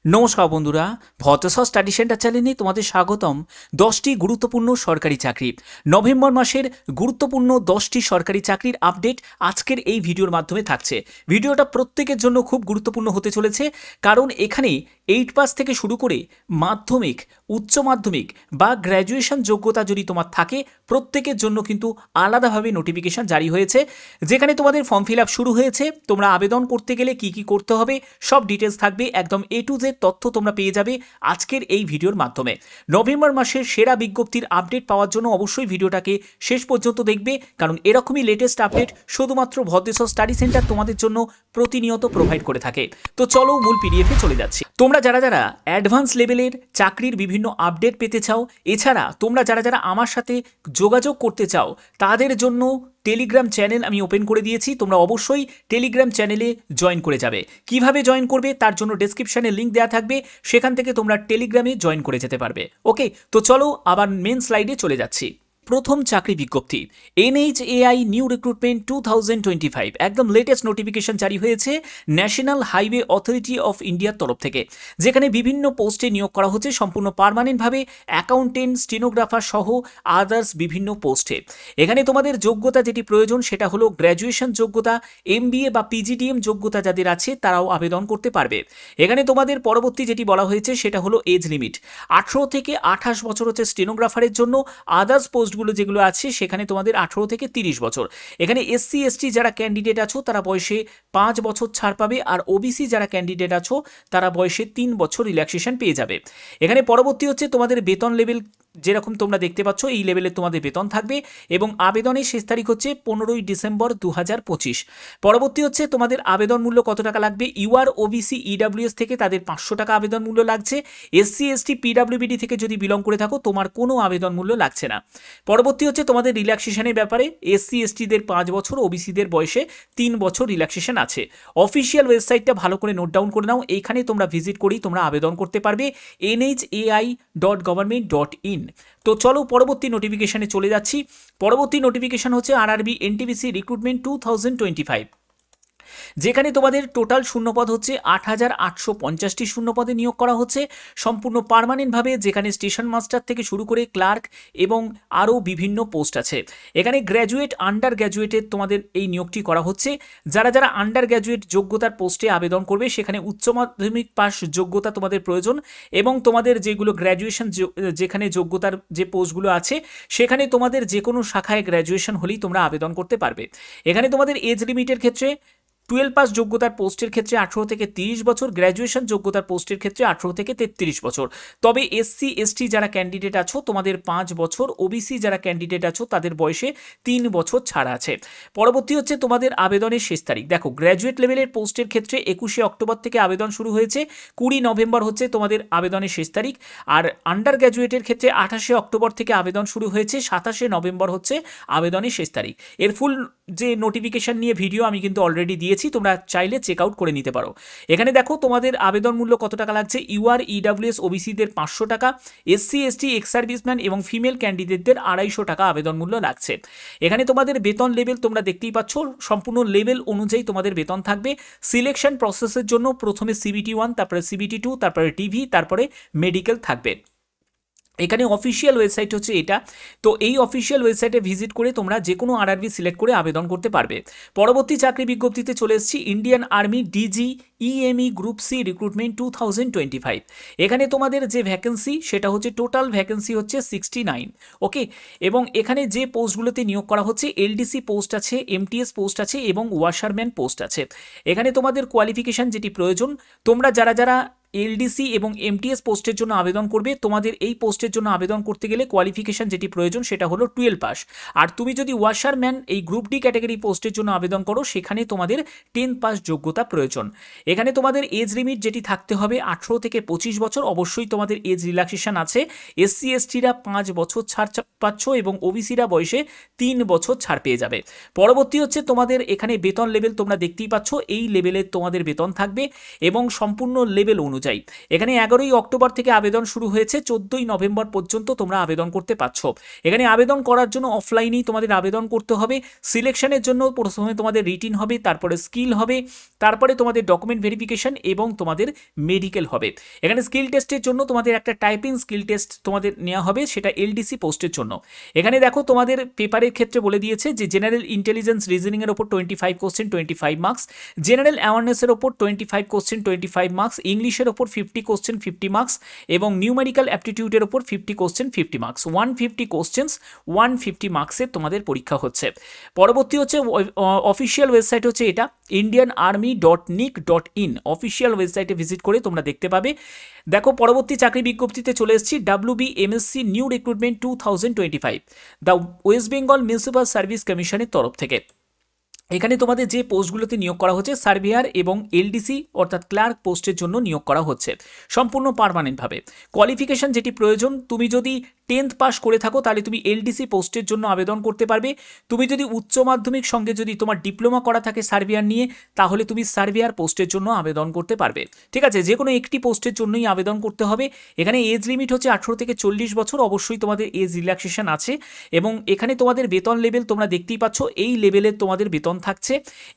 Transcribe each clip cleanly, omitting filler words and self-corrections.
নমস্কার বন্ধুরা, ভদ্রসহ study centre চ্যানেলে তোমাদের স্বাগতম। 10টি গুরুত্বপূর্ণ সরকারি চাকরি, নভেম্বর মাসের গুরুত্বপূর্ণ 10টি সরকারি চাকরির আপডেট আজকের এই ভিডিওর মাধ্যমে থাকছে। ভিডিওটা প্রত্যেকের জন্য খুব গুরুত্বপূর্ণ হতে চলেছে, কারণ এখানে 8 পাস থেকে শুরু করে মাধ্যমিক, উচ্চ মাধ্যমিক বা গ্র্যাজুয়েশন যোগ্যতা যদি তোমার থাকে, প্রত্যেকের জন্য কিন্তু আলাদাভাবে নোটিফিকেশন জারি হয়েছে, যেখানে তোমাদের ফর্ম ফিল আপ শুরু হয়েছে। তোমরা আবেদন করতে গেলে কি কি করতে হবে সব ডিটেলস থাকবে, একদম A to Z তথ্য তোমরা পেয়ে যাবে আজকের এই ভিডিওর মাধ্যমে। নভেম্বর মাসের সেরা বিজ্ঞপ্তির আপডেট পাওয়ার জন্য অবশ্যই ভিডিওটাকে শেষ পর্যন্ত দেখবে, কারণ এরকমই লেটেস্ট আপডেট শুধুমাত্র ভদ্রেশ্বর স্টাডি সেন্টার তোমাদের জন্য প্রতিনিয়ত প্রোভাইড করে থাকে। তো চলো মূল পিডিএফে চলে যাচ্ছি। তোমরা যারা যারা অ্যাডভান্স লেভেলের চাকরির বিভিন্ন আপডেট পেতে চাও, এছাড়া তোমরা যারা যারা আমার সাথে যোগাযোগ করতে চাও, তাদের জন্য টেলিগ্রাম চ্যানেল আমি ওপেন করে দিয়েছি। তোমরা অবশ্যই টেলিগ্রাম চ্যানেলে জয়েন করে যাবে। কিভাবে জয়েন করবে তার জন্য ডেসক্রিপশনে লিঙ্ক দেওয়া থাকবে, সেখান থেকে তোমরা টেলিগ্রামে জয়েন করে যেতে পারবে। ওকে, তো চলো আবার মেন স্লাইডে চলে যাচ্ছি। প্রথম চাকরি বিজ্ঞপ্তি, NHAI নিউ রিক্রুটমেন্ট 2025, একদম লেটেস্ট নোটিফিকেশন জারি হয়েছে ন্যাশনাল হাইওয়ে অথরিটি অফ ইন্ডিয়ার তরফ থেকে, যেখানে বিভিন্ন পোস্টে নিয়োগ করা হচ্ছে সম্পূর্ণ পার্মানেন্টভাবে, অ্যাকাউন্টেন্ট, স্টেনোগ্রাফার সহ আদার্স বিভিন্ন পোস্টে। এখানে তোমাদের যোগ্যতা যেটি প্রয়োজন সেটা হলো গ্র্যাজুয়েশন যোগ্যতা, MBA বা PGDM যোগ্যতা যাদের আছে তারাও আবেদন করতে পারবে। এখানে তোমাদের পরবর্তী যেটি বলা হয়েছে সেটা হলো এজ লিমিট, 18 থেকে 28 বছর হচ্ছে স্টেনোগ্রাফারের জন্য। আদার্স পোস্ট যেগুলো আছে সেখানে তোমাদের 18 থেকে 30 বছর। এখানে SC ST যারা ক্যান্ডিডেট আছো তারা বয়সে 5 বছর ছাড় পাবে, আর OBC যারা ক্যান্ডিডেট আছো তারা বয়সে 3 বছর রিল্যাক্সেশন পেয়ে যাবে। এখানে পরবর্তী হচ্ছে তোমাদের বেতন লেভেল, যেরকম তোমরা দেখতে পাচ্ছ এই লেভেলে তোমাদের বেতন থাকবে, এবং আবেদনের শেষ তারিখ হচ্ছে 15ই ডিসেম্বর 2025। পরবর্তী হচ্ছে তোমাদের আবেদন মূল্য কত টাকা লাগবে। UR OBC EWS থেকে তাদের 500 টাকা আবেদন মূল্য লাগছে। SC ST PWBD থেকে যদি বিলং করে থাকো তোমার কোনো আবেদন মূল্য লাগছে না। পরবর্তী হচ্ছে তোমাদের রিল্যাক্সেশনের ব্যাপারে, SC STদের 5 বছর, OBCদের বয়সে 3 বছর রিল্যাক্সেশন আছে। অফিসিয়াল ওয়েবসাইটটা ভালো করে নোট ডাউন করে নাও, এইখানে তোমরা ভিজিট করেই তোমরা আবেদন করতে পারবে, nhai.government.in। তো চলো পরবর্তী নোটিফিকেশনে চলে যাচ্ছি। পরবর্তী নোটিফিকেশন হচ্ছে RRB NTPC রিক্রুটমেন্ট 2025, যেখানে তোমাদের টোটাল শূন্যপদ হচ্ছে 8,850টি শূন্যপদে নিয়োগ করা হচ্ছে সম্পূর্ণ পার্মানেন্টভাবে, যেখানে স্টেশন মাস্টার থেকে শুরু করে ক্লার্ক এবং আরও বিভিন্ন পোস্ট আছে। এখানে গ্র্যাজুয়েট, আন্ডার গ্র্যাজুয়েটের তোমাদের এই নিয়োগটি করা হচ্ছে। যারা যারা আন্ডার গ্র্যাজুয়েট যোগ্যতার পোস্টে আবেদন করবে সেখানে উচ্চ মাধ্যমিক পাস যোগ্যতা তোমাদের প্রয়োজন, এবং তোমাদের যেগুলো গ্র্যাজুয়েশন যেখানে যোগ্যতার যে পোস্টগুলো আছে সেখানে তোমাদের যে কোনো শাখায় গ্র্যাজুয়েশন হলেই তোমরা আবেদন করতে পারবে। এখানে তোমাদের এজ লিমিটের ক্ষেত্রে 12 পাস যোগ্যতার পোস্টের ক্ষেত্রে 18 থেকে 30 বছর, গ্র্যাজুয়েশন যোগ্যতার পোস্টের ক্ষেত্রে 18 থেকে 33 বছর। তবে SC ST যারা ক্যান্ডিডেট আছো তোমাদের 5 বছর, OBC যারা ক্যান্ডিডেট আছো তাদের বয়সে 3 বছর ছাড় আছে। পরবর্তী হচ্ছে তোমাদের আবেদনের শেষ তারিখ। দেখো, গ্র্যাজুয়েট লেভেলের পোস্টের ক্ষেত্রে 21শে অক্টোবর থেকে আবেদন শুরু হয়েছে, 20 নভেম্বর হচ্ছে তোমাদের আবেদনের শেষ তারিখ। আর আন্ডার গ্র্যাজুয়েটের ক্ষেত্রে 28শে অক্টোবর থেকে আবেদন শুরু হয়েছে, 27শে নভেম্বর হচ্ছে আবেদনের শেষ তারিখ। এর ফুল যে নোটিফিকেশন নিয়ে ভিডিও আমি কিন্তু অলরেডি দিয়েছি, তোমরা চাইলে চেক আউট করে নিতে পারো। এখানে দেখো তোমাদের আবেদন মূল্য কত টাকা লাগছে। UR EWS OBCদের 500 টাকা, SC ST এক্স সার্ভিসম্যান এবং ফিমেল ক্যান্ডিডেটদের 250 টাকা আবেদন মূল্য লাগছে। এখানে তোমাদের বেতন লেভেল তোমরা দেখতেই পাচ্ছ, সম্পূর্ণ লেভেল অনুযায়ী তোমাদের বেতন থাকবে। সিলেকশন প্রসেসের জন্য প্রথমে CBT 1, তারপরে CBT 2, তারপরে TV, তারপরে মেডিকেল থাকবে। এখানে অফিসিয়াল ওয়েবসাইট হচ্ছে এটা। তো এই অফিসিয়াল ওয়েবসাইটে ভিজিট করে তোমরা যে কোনো RRB সিলেক্ট করে আবেদন করতে পারবে। পরবর্তী চাকরি বিজ্ঞপ্তিতে চলে এসেছি, Indian army DG EME group C recruitment 2025। এখানে তোমাদের যে ভ্যাকেন্সি সেটা হচ্ছে, টোটাল ভ্যাকেন্সি হচ্ছে 69। ওকে, এবং এখানে যে পোস্টগুলোতে নিয়োগ করা হচ্ছে LDC পোস্ট আছে, MTS পোস্ট আছে এবং ওয়াশারম্যান পোস্ট আছে। এখানে তোমাদের কোয়ালিফিকেশান যেটি প্রয়োজন, তোমরা যারা যারা LDC এবং MTS পোস্টের জন্য আবেদন করবে, তোমাদের এই পোস্টের জন্য আবেদন করতে গেলে কোয়ালিফিকেশান যেটি প্রয়োজন সেটা হলো 12 পাস। আর তুমি যদি ওয়াশারম্যান এই গ্রুপ D ক্যাটাগরি পোস্টের জন্য আবেদন করো সেখানে তোমাদের 10 পাস যোগ্যতা প্রয়োজন। এখানে তোমাদের এজ লিমিট যেটি থাকতে হবে 18 থেকে 25 বছর, অবশ্যই তোমাদের এজ রিল্যাক্সেশন আছে। SC STরা 5 বছর ছাড় পাচ্ছ এবং OBCরা বয়সে 3 বছর ছাড় পেয়ে যাবে। পরবর্তী হচ্ছে তোমাদের এখানে বেতন লেভেল তোমরা দেখতেই পাচ্ছ, এই লেভেলে তোমাদের বেতন থাকবে এবং সম্পূর্ণ লেভেল অনুযায়ী। এখানে 11ই অক্টোবর থেকে আবেদন শুরু হয়েছে, 14ই নভেম্বর পর্যন্ত তোমরা আবেদন করতে পারছো। এখানে আবেদন করার জন্য অফলাইনেই তোমাদের আবেদন করতে হবে। সিলেকশনের জন্য প্রথমে তোমাদের রিটিন হবে, তারপরে স্কিল হবে, তারপরে তোমাদের ডকুমেন্ট ভেরিফিকেশন এবং তোমাদের মেডিকেল হবে। এখানে স্কিল টেস্টের জন্য তোমাদের একটা টাইপিং স্কিল টেস্ট তোমাদের নেওয়া হবে, সেটা এলডিসি পোস্টের জন্য। এখানে দেখো তোমাদের পেপারের ক্ষেত্রে বলে দিয়েছে যে জেনারেল ইন্টেলিজেন্স রিজনিংয়ের ওপর 25 কোশ্চেন 25 মার্কস, জেনারেল অ্যাওয়ারনেসের ওপর 25 কোশ্চেন 25 মার্কস, ইংলিশের ওপর 50 কোশ্চেন 50 মার্কস এবং নিউমেরিক্যাল অ্যাপটিটিউডের ওপর 50 কোশ্চেন 50 মার্কস। 150 কোশ্চেন্স 150 মার্কসের তোমাদের পরীক্ষা হচ্ছে। পরবর্তী হচ্ছে অফিসিয়াল ওয়েবসাইট হচ্ছে এটা indianarmy.nic.in, অফিসিয়াল ওয়েবসাইটে ভিজিট করে তোমরা দেখতে পাবে। দেখো পরবর্তী চাকরি বিজ্ঞপ্তিতে চলে এসেছি, WBMSC new recruitment 2025 the West Bengal municipal service কমিশনের তরফ থেকে। এখানে তোমাদের যে পোস্টগুলোতে নিয়োগ করা হচ্ছে সার্ভেয়ার এবং এলডিসি অর্থাৎ ক্লার্ক পোস্টের জন্য নিয়োগ করা হচ্ছে সম্পূর্ণ পার্মানেন্টভাবে। কোয়ালিফিকেশন যেটি প্রয়োজন, তুমি যদি 10th পাস করে থাকো তাহলে তুমি এলডিসি পোস্টের জন্য আবেদন করতে পারবে। তুমি যদি উচ্চ মাধ্যমিক সঙ্গে যদি তোমার ডিপ্লোমা করা থাকে সার্ভেয়ার নিয়ে, তাহলে তুমি সার্ভেয়ার পোস্টের জন্য আবেদন করতে পারবে। ঠিক আছে, যে কোনো একটি পোস্টের জন্যই আবেদন করতে হবে। এখানে এজ লিমিট হচ্ছে 18 থেকে 40 বছর, অবশ্যই তোমাদের এজ রিল্যাক্সেশন আছে এবং এখানে তোমাদের বেতন লেভেল তোমরা দেখতেই পাচ্ছ, এই লেভেলের তোমাদের বেতন থাকছে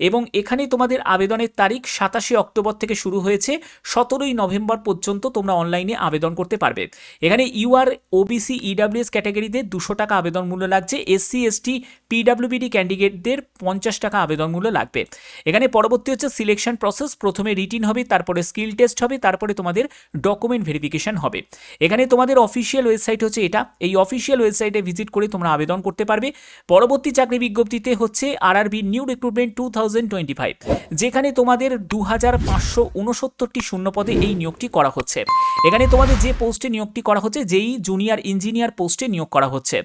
এবং এখানে তোমাদের আবেদনের তারিখ 27 অক্টোবর থেকে শুরু হয়েছে, 17ই নভেম্বর পর্যন্ত তোমরা অনলাইনে আবেদন করতে পারবে। এখানে ইউআর ওবিসি ইডাব্লিউএস ক্যাটাগরিদের 200 টাকা আবেদন মূল্য লাগছে, এসসি এসটি পিডাব্লিউবিডি ক্যান্ডিডেটদের 50 টাকা আবেদন মূল্য লাগবে। এখানে পরবর্তী হচ্ছে সিলেকশন প্রসেস, প্রথমে রিটিন হবে, তারপরে স্কিল টেস্ট হবে, তারপরে তোমাদের ডকুমেন্ট ভেরিফিকেশন হবে। এখানে তোমাদের অফিসিয়াল ওয়েবসাইট হচ্ছে এটা, এই অফিসিয়াল ওয়েবসাইটে ভিজিট করে তোমরা আবেদন করতে পারবে। পরবর্তী চাকরি বিজ্ঞপ্তিতে হচ্ছে আরআরবি নিউ রিক্রুটমেন্ট 2025, যেখানে তোমাদের 2569টি শূন্যপদে এই নিয়োগটি করা হচ্ছে। এখানে তোমাদের যে পোস্টে নিয়োগটি করা হচ্ছে, যেই জুনিয়র ইঞ্জিনিয়ার পোস্টে নিয়োগ করা হচ্ছে।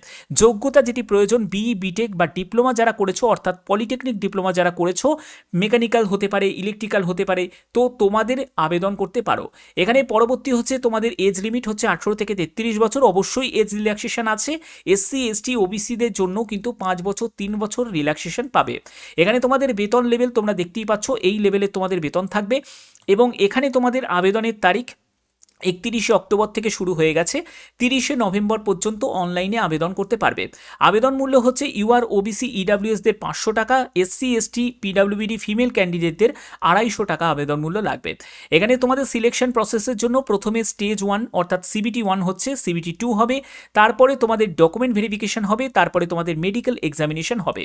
যোগ্যতা যেটি প্রয়োজন, বিই বিটেক বা ডিপ্লোমা যারা করেছো, অর্থাৎ পলিটেকনিক ডিপ্লোমা যারা করেছো, মেকানিক্যাল হতে পারে, ইলেকট্রিক্যাল হতে পারে, তো তোমাদের আবেদন করতে পারো। এখানে পরবর্তী হচ্ছে তোমাদের এজ লিমিট হচ্ছে 18 থেকে 33 বছর, অবশ্যই এজ রিল্যাক্সেশন আছে। এসসি এসটি ওবিসিদের জন্য কিন্তু 5 বছর 3 বছর রিল্যাক্সেশন পাবে। এখানে তোমাদের বেতন লেভেল তোমরা দেখতেই পাচ্ছ, এই লেভেলে তোমাদের বেতন থাকবে এবং এখানে তোমাদের আবেদনের তারিখ 31 অক্টোবর থেকে শুরু হয়ে গেছে, 30 নভেম্বর পর্যন্ত অনলাইনে আবেদন করতে পারবে। আবেদন মূল্য হচ্ছে ইউআর ওবিসি ইডাব্লিউএসদের 500 টাকা, এসসি এসটি পিডাব্লিউবিডি ফিমেল ক্যান্ডিডেটদের 250 টাকা আবেদন মূল্য লাগবে। এখানে তোমাদের সিলেকশন প্রসেসের জন্য প্রথমে স্টেজ 1 অর্থাৎ সিবিটি 1 হচ্ছে, সিবিটি 2 হবে, তারপরে তোমাদের ডকুমেন্ট ভেরিফিকেশন হবে, তারপরে তোমাদের মেডিকেল এক্সামিনেশন হবে।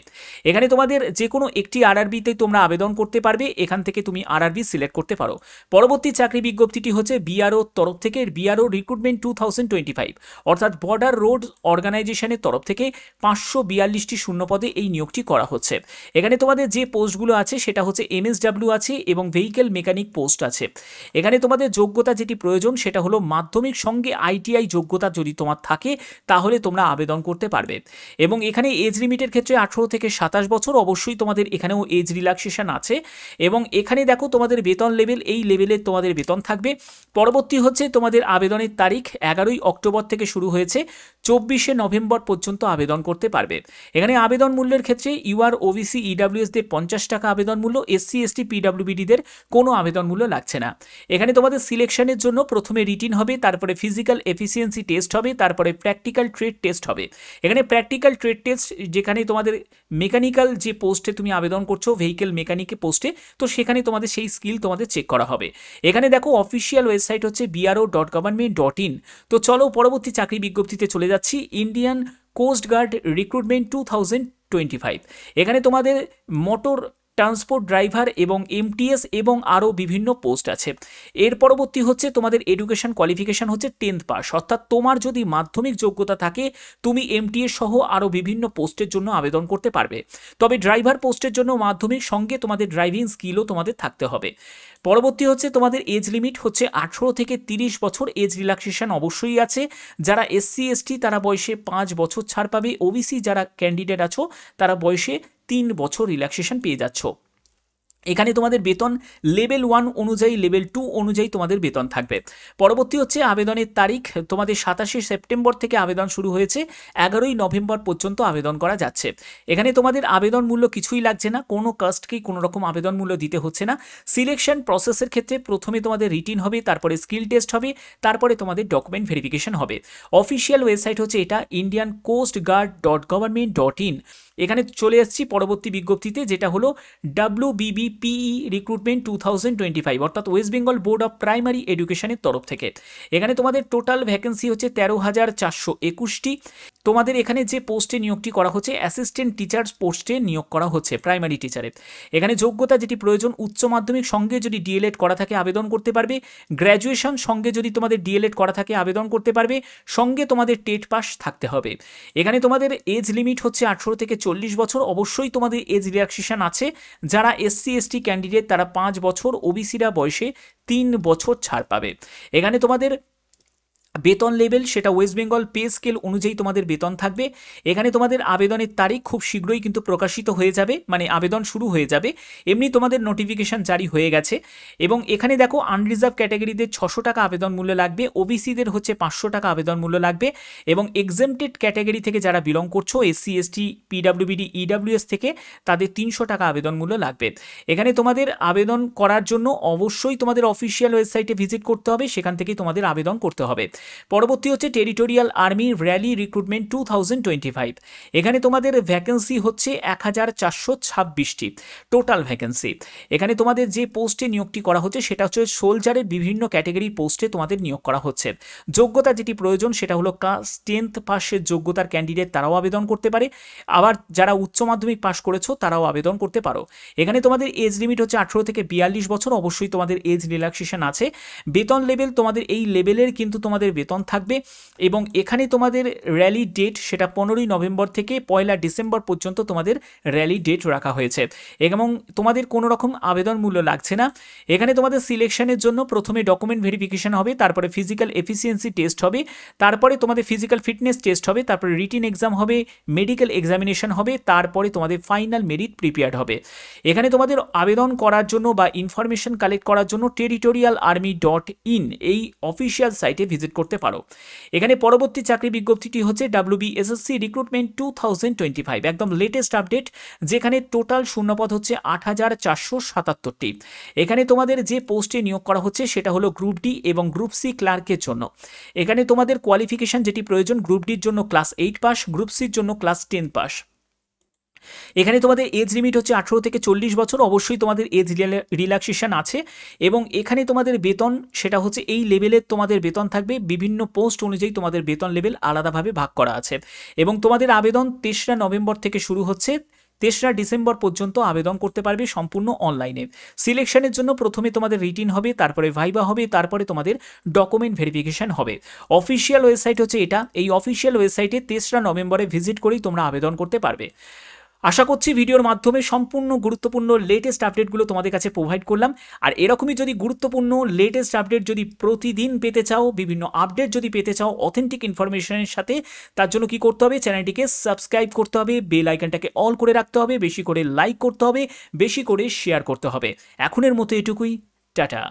এখানে তোমাদের যে কোনো একটি আরআরবিতে তোমরা আবেদন করতে পারবে, এখান থেকে তুমি আরআরবি সিলেক্ট করতে পারো। পরবর্তী চাকরি বিজ্ঞপ্তিটি হচ্ছে বিআরও তরফ থেকে, বিআরও রিক্রুটমেন্ট 2025 অর্থাৎ বর্ডার রোড অর্গানাইজেশনের তরফ থেকে 542টি শূন্যপদে এই নিয়োগটি করা হচ্ছে। এখানে তোমাদের যে পোস্টগুলো আছে সেটা হচ্ছে এমএসডব্লিউ আছে এবং ভেহিকেল মেকানিক পোস্ট আছে। এখানে তোমাদের যোগ্যতা যেটি প্রয়োজন সেটা হলো মাধ্যমিক সঙ্গে আইটিআই যোগ্যতা যদি তোমার থাকে তাহলে তোমরা আবেদন করতে পারবে এবং এখানে এজ লিমিটের ক্ষেত্রে 18 থেকে 27 বছর, অবশ্যই তোমাদের এখানেও এজ রিল্যাক্সেশন আছে এবং এখানে দেখো তোমাদের বেতন লেভেল, এই লেভেলে তোমাদের বেতন থাকবে। পরবর্তী হচ্ছে তোমাদের আবেদনের তারিখ 11ই অক্টোবর থেকে শুরু হয়েছে, 24 নভেম্বর পর্যন্ত আবেদন করতে পারবে। এখানে আবেদন মূল্যের ক্ষেত্রে ইউআর ওবিসি ইডাব্লিউএসদের 50 টাকা আবেদন মূল্য, এসসি এসটি পিডাব্লিউবিডিদের কোনো আবেদন মূল্য লাগছে না। এখানে তোমাদের সিলেকশনের জন্য প্রথমে রিটিন হবে, তারপরে ফিজিক্যাল এফিসিয়েন্সি টেস্ট হবে, তারপরে প্র্যাকটিক্যাল ট্রেড টেস্ট হবে। এখানে প্র্যাকটিক্যাল ট্রেড টেস্ট, যেখানে তোমাদের মেকানিক্যাল যে পোস্টে তুমি আবেদন করছো ভেহিকেল মেকানিকে পোস্টে, তো সেখানে তোমাদের সেই স্কিল তোমাদের চেক করা হবে। এখানে দেখো অফিসিয়াল ওয়েবসাইট হচ্ছে bro.government.in। তো চলো পরবর্তী চাকরি বিজ্ঞপ্তিতে চলে যাচ্ছি, ইন্ডিয়ান কোস্ট গার্ড রিক্রুটমেন্ট 2025। এখানে তোমাদের মোটর ট্রান্সপোর্ট ড্রাইভার এবং এমটিএস এবং আরও বিভিন্ন পোস্ট আছে। এর পরবর্তী হচ্ছে তোমাদের এডুকেশন কোয়ালিফিকেশান হচ্ছে 10th পাস, অর্থাৎ তোমার যদি মাধ্যমিক যোগ্যতা থাকে তুমি এমটিএস সহ আরও বিভিন্ন পোস্টের জন্য আবেদন করতে পারবে। তবে ড্রাইভার পোস্টের জন্য মাধ্যমিক সঙ্গে তোমাদের ড্রাইভিং স্কিলও তোমাদের থাকতে হবে। পরবর্তী হচ্ছে তোমাদের এজ লিমিট হচ্ছে 18 থেকে 30 বছর, এজ রিল্যাক্সেশন অবশ্যই আছে। যারা এসসি এসটি তারা বয়সে 5 বছর ছাড় পাবে, ওবিসি যারা ক্যান্ডিডেট আছো তারা বয়সে 3 বছর রিল্যাক্সেশন পেয়ে যাচ্ছ। এখানে তোমাদের বেতন লেভেল 1 অনুযায়ী লেভেল 2 অনুযায়ী তোমাদের বেতন থাকবে। পরবর্তী হচ্ছে আবেদনের তারিখ, তোমাদের 27শে সেপ্টেম্বর থেকে আবেদন শুরু হয়েছে, 11ই নভেম্বর পর্যন্ত আবেদন করা যাচ্ছে। এখানে তোমাদের আবেদন মূল্য কিছুই লাগছে না, কোনো কাস্টকেই কোনো রকম আবেদন মূল্য দিতে হচ্ছে না। সিলেকশন প্রসেসের ক্ষেত্রে প্রথমে তোমাদের রিটিন হবে, তারপরে স্কিল টেস্ট হবে, তারপরে তোমাদের ডকুমেন্ট ভেরিফিকেশন হবে। অফিসিয়াল ওয়েবসাইট হচ্ছে এটা indiancoastguard.government.in। এখানে চলে আসছি পরবর্তী বিজ্ঞপ্তিতে, যেটা হলো WBBPE রিক্রুটমেন্ট 2025, অর্থাৎ West Bengal board of primary এডুকেশনের তরফ থেকে। এখানে তোমাদের টোটাল ভ্যাকেন্সি হচ্ছে 13,421টি। তোমাদের এখানে যে পোস্টে নিয়োগটি করা হচ্ছে অ্যাসিস্ট্যান্ট টিচার্স পোস্টে নিয়োগ করা হচ্ছে প্রাইমারি টিচারে। এখানে যোগ্যতা যেটি প্রয়োজন, উচ্চ মাধ্যমিক সঙ্গে যদি ডিএলএড করা থাকে আবেদন করতে পারবে, গ্র্যাজুয়েশন সঙ্গে যদি তোমাদের ডিএলএড করা থাকে আবেদন করতে পারবে, সঙ্গে তোমাদের টেট পাস থাকতে হবে। এখানে তোমাদের এজ লিমিট হচ্ছে 18 থেকে 40 বছর। অবশ্যই তোমাদের এজ রিল্যাক্সেশন আছে, যারা SC ST ক্যান্ডিডেট তারা 5 বছর, ওবিসিরা বয়সে 3 বছর ছাড় পাবে। এখানে তোমাদের বেতন লেভেল সেটা ওয়েস্ট বেঙ্গল পে স্কেল অনুযায়ী তোমাদের বেতন থাকবে। এখানে তোমাদের আবেদনের তারিখ খুব শীঘ্রই কিন্তু প্রকাশিত হয়ে যাবে, মানে আবেদন শুরু হয়ে যাবে। এমনি তোমাদের নোটিফিকেশান জারি হয়ে গেছে। এবং এখানে দেখো আনরিজার্ভ ক্যাটাগরিদের 600 টাকা আবেদন মূল্য লাগবে, ওবিসিদের হচ্ছে 500 টাকা আবেদন মূল্য লাগবে, এবং এক্সেমটেড ক্যাটাগরি থেকে যারা বিলং করছো SC ST PWBD EWS থেকে তাদের 300 টাকা আবেদন মূল্য লাগবে। এখানে তোমাদের আবেদন করার জন্য অবশ্যই তোমাদের অফিসিয়াল ওয়েবসাইটে ভিজিট করতে হবে, সেখান থেকেই তোমাদের আবেদন করতে হবে। পরবর্তী হচ্ছে টেরিটোরিয়াল আর্মি র্যালি রিক্রুটমেন্ট 2025। এখানে তোমাদের ভ্যাকেন্সি হচ্ছে 1426টি টোটাল ভ্যাকেন্সি। এখানে তোমাদের যে পোস্টে নিয়োগটি করা হচ্ছে সেটা হচ্ছে সোলজারের বিভিন্ন ক্যাটাগরির পোস্টে তোমাদের নিয়োগ করা হচ্ছে। যোগ্যতা যেটি প্রয়োজন সেটা হলো ক্লাস 10th পাসের যোগ্যতার ক্যান্ডিডেট তারাও আবেদন করতে পারে, আবার যারা উচ্চ মাধ্যমিক পাস করেছো তারাও আবেদন করতে পারো। এখানে তোমাদের এজ লিমিট হচ্ছে 18 থেকে 42 বছর। অবশ্যই তোমাদের এজ রিল্যাক্সেশন আছে। বেতন লেভেল তোমাদের এই লেভেলের কিন্তু তোমাদের বেতন থাকবে। এবং এখানে তোমাদের র্যালি ডেট সেটা 15ই নভেম্বর থেকে 1 ডিসেম্বর পর্যন্ত তোমাদের র্যালি ডেট রাখা হয়েছে, এবং তোমাদের কোনো রকম আবেদন মূল্য লাগছে না। এখানে তোমাদের সিলেকশনের জন্য প্রথমে ডকুমেন্ট ভেরিফিকেশন হবে, তারপরে ফিজিক্যাল এফিসিয়েন্সি টেস্ট হবে, তারপরে তোমাদের ফিজিক্যাল ফিটনেস টেস্ট হবে, তারপরে রিটিন এক্সাম হবে, মেডিকেল এক্সামিনেশন হবে, তারপরে তোমাদের ফাইনাল মেরিট প্রিপেয়ার্ড হবে। এখানে তোমাদের আবেদন করার জন্য বা ইনফরমেশন কালেক্ট করার জন্য territorialarmy.in এই অফিসিয়াল সাইটে ভিজিট করতে পারো। এখানে পরবর্তী চাকরি বিজ্ঞপ্তিটি হচ্ছে WBSSC রিক্রুটমেন্ট 2025, একদম লেটেস্ট আপডেট, যেখানে টোটাল শূন্যপদ হচ্ছে 8,477টি। এখানে তোমাদের যে পোস্টে নিয়োগ করা হচ্ছে সেটা হলো গ্রুপ ডি এবং গ্রুপ সি ক্লার্কের জন্য। এখানে তোমাদের কোয়ালিফিকেশন যেটি প্রয়োজন, গ্রুপ ডির জন্য ক্লাস 8 পাস, গ্রুপ সির জন্য ক্লাস 10 পাস। এখানে তোমাদের এজ লিমিট হচ্ছে 18 থেকে 40 বছর। অবশ্যই তোমাদের এজ রিল্যাক্সেশন আছে, এবং এখানে তোমাদের বেতন সেটা হচ্ছে এই লেভেলের তোমাদের বেতন থাকবে। বিভিন্ন পোস্ট অনুযায়ী তোমাদের বেতন লেভেল আলাদাভাবে ভাগ করা আছে, এবং তোমাদের আবেদন 3রা নভেম্বর থেকে শুরু হচ্ছে, 3রা ডিসেম্বর পর্যন্ত আবেদন করতে পারবে সম্পূর্ণ অনলাইনে। সিলেকশনের জন্য প্রথমে তোমাদের রিটিন হবে, তারপরে ভাইবা হবে, তারপরে তোমাদের ডকুমেন্ট ভেরিফিকেশন হবে। অফিসিয়াল ওয়েবসাইট হচ্ছে এটা। এই অফিসিয়াল ওয়েবসাইটে 3রা নভেম্বরে ভিজিট করেই তোমরা আবেদন করতে পারবে। আশা করছি ভিডিওর মাধ্যমে সম্পূর্ণ গুরুত্বপূর্ণ লেটেস্ট আপডেটগুলো তোমাদের কাছে প্রোভাইড করলাম। আর এরকমই যদি গুরুত্বপূর্ণ লেটেস্ট আপডেট যদি প্রতিদিন পেতে চাও, বিভিন্ন আপডেট যদি পেতে চাও অথেন্টিক ইনফরমেশনের সাথে, তার জন্য কি করতে হবে, চ্যানেলটিকে সাবস্ক্রাইব করতে হবে, বেল আইকনটাকে অল করে রাখতে হবে, বেশি করে লাইক করতে হবে, বেশি করে শেয়ার করতে হবে। এখনের মতো এটুকুই, টাটা।